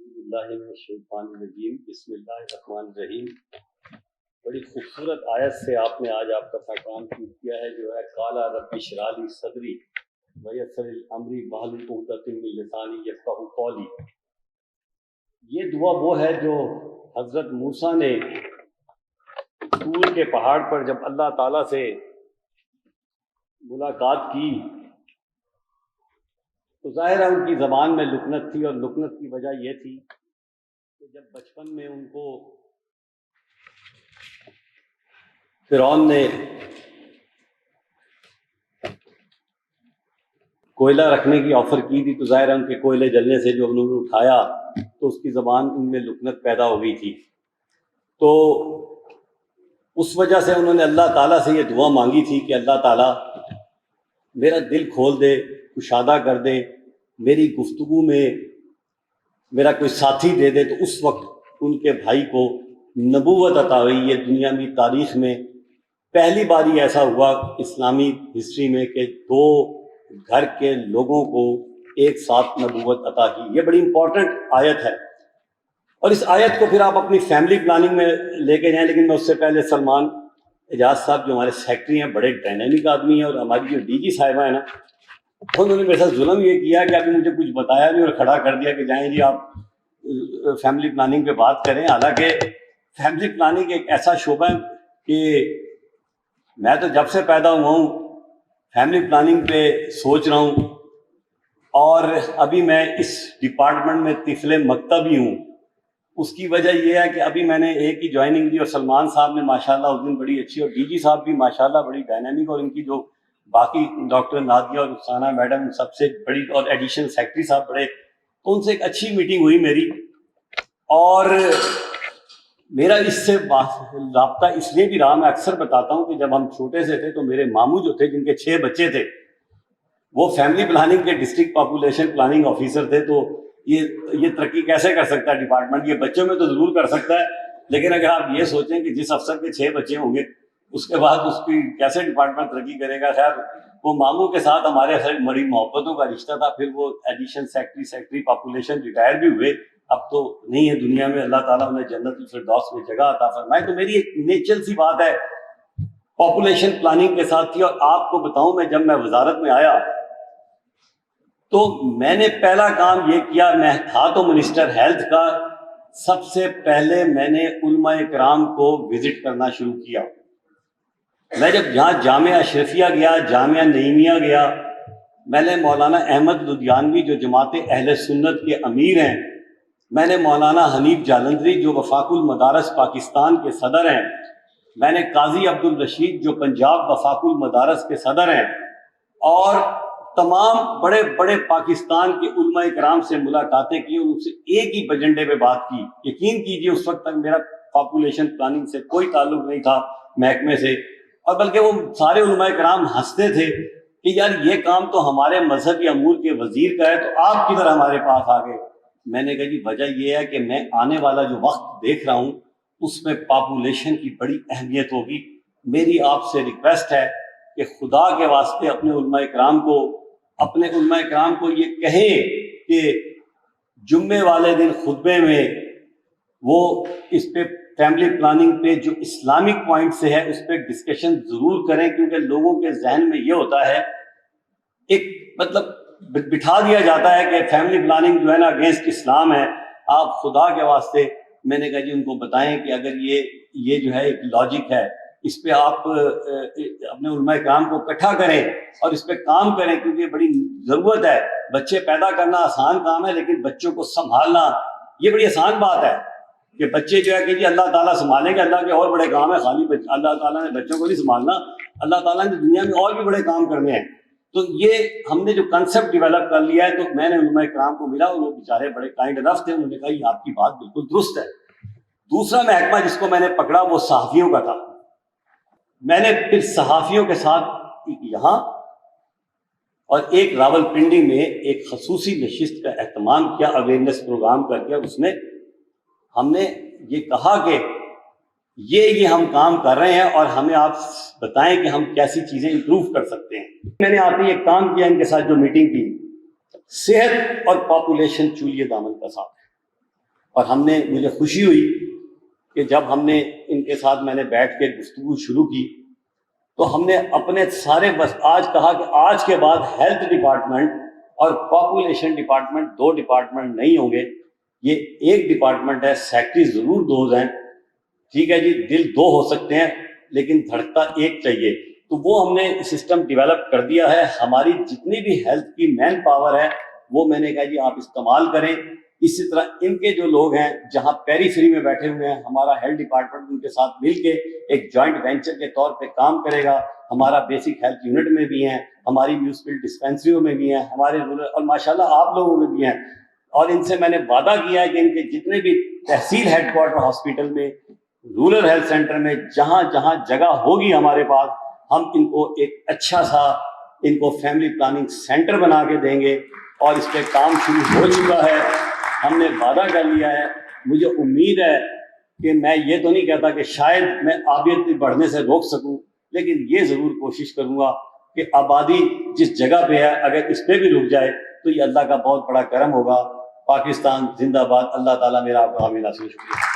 باللہ من الشیطان الرجیم بسم اللہ الرحمن الرحیم۔ بڑی خوبصورت آیت سے آپ نے آج آپ کا پیغام شروع کیا ہے، جو ہے قال رب اشرح لی صدری ویسر لی امری واحلل عقدۃ من لسانی یفقہوا قولی۔ یہ دعا وہ ہے جو حضرت موسیٰ نے طور کے پہاڑ پر جب اللہ تعالیٰ سے ملاقات کی تو ظاہر ہے ان کی زبان میں لکنت تھی، اور لکنت کی وجہ یہ تھی کہ جب بچپن میں ان کو فرعون نے کوئلہ رکھنے کی آفر کی تھی تو ظاہر ہے ان کے کوئلے جلنے سے جو انہوں نے اٹھایا تو اس کی زبان ان میں لکنت پیدا ہو گئی تھی۔ تو اس وجہ سے انہوں نے اللہ تعالیٰ سے یہ دعا مانگی تھی کہ اللہ تعالیٰ میرا دل کھول دے، کشادہ کر دے، میری گفتگو میں میرا کوئی ساتھی دے دے۔ تو اس وقت ان کے بھائی کو نبوت عطا ہوئی۔ یہ دنیا کی تاریخ میں پہلی باری ایسا ہوا اسلامی ہسٹری میں کہ دو گھر کے لوگوں کو ایک ساتھ نبوت عطا کی۔ یہ بڑی امپورٹنٹ آیت ہے، اور اس آیت کو پھر آپ اپنی فیملی پلاننگ میں لے کے جائیں۔ لیکن میں اس سے پہلے سلمان اعجاز صاحب جو ہمارے سیکٹری ہیں، بڑے ڈائنامک آدمی ہیں، اور ہماری جو ڈی جی صاحبہ ہیں نا، انہوں نے میرے ساتھ ظلم یہ کیا کہ ابھی مجھے کچھ بتایا نہیں اور کھڑا کر دیا کہ جائیں جی آپ فیملی پلاننگ پہ بات کریں۔ حالانکہ فیملی پلاننگ ایک ایسا شعبہ ہے کہ میں تو جب سے پیدا ہوا ہوں فیملی پلاننگ پہ سوچ رہا ہوں، اور ابھی میں اس ڈپارٹمنٹ میں طفل مکتب ہی ہوں۔ اس کی وجہ یہ ہے کہ ابھی میں نے ایک ہی جوائننگ دی، اور سلمان صاحب نے ماشاءاللہ اس دن بڑی اچھی، اور ڈی جی صاحب بھی ماشاءاللہ بڑی ڈائنامک، اور ان کی جو باقی ڈاکٹر نادیہ اور رخسانہ میڈم سب سے بڑی، اور ایڈیشنل سیکرٹری صاحب بڑے، تو ان سے ایک اچھی میٹنگ ہوئی میری۔ اور میرا اس سے رابطہ اس لیے بھی رہا، میں اکثر بتاتا ہوں کہ جب ہم چھوٹے سے تھے تو میرے ماموں جو تھے، جن کے 6 بچے تھے، وہ فیملی پلاننگ کے ڈسٹرکٹ پاپولیشن پلاننگ آفیسر تھے۔ تو یہ ترقی کیسے کر سکتا ہے ڈپارٹمنٹ؟ یہ بچوں میں تو ضرور کر سکتا ہے، لیکن اگر آپ یہ سوچیں کہ جس افسر کے 6 بچے ہوں گے اس کے بعد اس کی کیسے ڈپارٹمنٹ ترقی کرے گا۔ خیر، وہ ماموں کے ساتھ ہمارے بڑی محبتوں کا رشتہ تھا۔ پھر وہ ایڈیشنل سیکرٹری پاپولیشن ریٹائر بھی ہوئے، اب تو نہیں ہے دنیا میں، اللہ تعالیٰ انہیں جنت الفردوس میں جگہ عطا فرمائے۔ تو میری ایک نیچرل سی بات ہے پاپولیشن پلاننگ کے ساتھ تھی۔ اور آپ کو بتاؤں، میں جب میں وزارت میں آیا تو میں نے پہلا کام یہ کیا، میں تھا تو منسٹر ہیلتھ کا، سب سے پہلے میں نے علماء کرام کو وزٹ کرنا شروع کیا۔ میں جب یہاں جامعہ اشرفیہ گیا، جامعہ نعیمیہ گیا، میں نے مولانا احمد لدھیانوی جو جماعت اہل سنت کے امیر ہیں، میں نے مولانا حنیف جالندری جو وفاق المدارس پاکستان کے صدر ہیں، میں نے قاضی عبدالرشید جو پنجاب وفاق المدارس کے صدر ہیں، اور تمام بڑے بڑے پاکستان کے علماء کرام سے ملاقاتیں کی، اور ان سے ایک ہی ایجنڈے پہ بات کی۔ یقین کیجئے اس وقت تک میرا پاپولیشن پلاننگ سے کوئی تعلق نہیں تھا محکمے سے، اور بلکہ وہ سارے علماء کرام ہنستے تھے کہ یار یہ کام تو ہمارے مذہبی امور کے وزیر کا ہے، تو آپ کدھر ہمارے پاس آ گئے؟ میں نے کہا جی وجہ یہ ہے کہ میں آنے والا جو وقت دیکھ رہا ہوں اس میں پاپولیشن کی بڑی اہمیت ہوگی۔ میری آپ سے ریکویسٹ ہے کہ خدا کے واسطے اپنے علماء کرام کو یہ کہیں کہ جمعے والے دن خطبے میں وہ اس پہ فیملی پلاننگ پہ جو اسلامک پوائنٹ سے ہے اس پہ ڈسکشن ضرور کریں، کیونکہ لوگوں کے ذہن میں یہ ہوتا ہے، ایک مطلب بٹھا دیا جاتا ہے کہ فیملی پلاننگ جو ہے نا اگینسٹ اسلام ہے۔ آپ خدا کے واسطے، میں نے کہا جی ان کو بتائیں کہ اگر یہ جو ہے ایک لاجک ہے، اس پہ آپ اپنے علماء کرام کو اکٹھا کریں اور اس پہ کام کریں، کیونکہ یہ بڑی ضرورت ہے۔ بچے پیدا کرنا آسان کام ہے، لیکن بچوں کو سنبھالنا یہ بڑی آسان بات ہے کہ بچے جو ہے کہ جی اللہ تعالیٰ سنبھالیں گے، اللہ کے اور بڑے کام ہے، خالی اللہ تعالیٰ نے بچوں کو نہیں سنبھالنا، اللہ تعالیٰ نے دنیا میں اور بھی بڑے کام کرنے ہیں۔ تو یہ ہم نے جو کنسپٹ ڈیولپ کر لیا ہے، تو میں نے علماء کرام کو ملا، اور وہ بیچارے بڑے کائنڈ انف تھے، انہوں نے کہا یہ آپ کی بات بالکل درست ہے۔ دوسرا محکمہ جس کو میں نے پکڑا وہ صحافیوں کا تھا۔ میں نے پھر صحافیوں کے ساتھ یہاں اور ایک راول پنڈی میں ایک خصوصی نشست کا اہتمام کیا، اویئرنیس پروگرام کر کے، اس میں ہم نے یہ کہا کہ یہ ہم کام کر رہے ہیں اور ہمیں آپ بتائیں کہ ہم کیسی چیزیں امپروو کر سکتے ہیں۔ میں نے آتے ہی ایک کام کیا ان کے ساتھ جو میٹنگ کی، صحت اور پاپولیشن چولیے دامن کا ساتھ ہے۔ اور ہم نے مجھے خوشی ہوئی کہ جب ہم نے ان کے ساتھ میں نے بیٹھ کے گفتگو شروع کی تو ہم نے اپنے سارے بس آج کہا کہ آج کے بعد ہیلتھ ڈپارٹمنٹ اور پاپولیشن ڈپارٹمنٹ دو ڈپارٹمنٹ نہیں ہوں گے، یہ ایک ڈپارٹمنٹ ہے، سیکٹری ضرور دو ہیں، ٹھیک ہے جی، دل دو ہو سکتے ہیں لیکن دھڑکتا ایک چاہیے۔ تو وہ ہم نے سسٹم ڈیولپ کر دیا ہے۔ ہماری جتنی بھی ہیلتھ کی مین پاور ہے وہ میں نے کہا جی آپ استعمال کریں۔ اسی طرح ان کے جو لوگ ہیں جہاں پیری فری میں بیٹھے ہوئے ہیں، ہمارا ہیلتھ ڈپارٹمنٹ ان کے ساتھ مل کے ایک جوائنٹ وینچر کے طور پہ کام کرے گا۔ ہمارا بیسک ہیلتھ یونٹ میں بھی ہیں، ہماری میونسپل ڈسپینسریوں میں بھی ہیں، ہمارے رورل اور ماشاءاللہ آپ لوگوں میں بھی ہیں۔ اور ان سے میں نے وعدہ کیا ہے کہ ان کے جتنے بھی تحصیل ہیڈ کوارٹر ہاسپٹل میں، رورل ہیلتھ سینٹر میں، جہاں جہاں جگہ ہوگی ہمارے پاس، ہم ان کو ایک اچھا سا ان کو فیملی پلاننگ سینٹر بنا کے دیں گے، اور اس پہ کام شروع ہو چکا ہے، ہم نے وعدہ کر لیا ہے۔ مجھے امید ہے کہ میں یہ تو نہیں کہتا کہ شاید میں آبادی بڑھنے سے روک سکوں، لیکن یہ ضرور کوشش کروں گا کہ آبادی جس جگہ پہ ہے اگر اس پہ بھی رک جائے تو یہ اللہ کا بہت بڑا کرم ہوگا۔ پاکستان زندہ باد۔ اللہ تعالیٰ میرا آپ کو حامی ناصر۔ شکریہ۔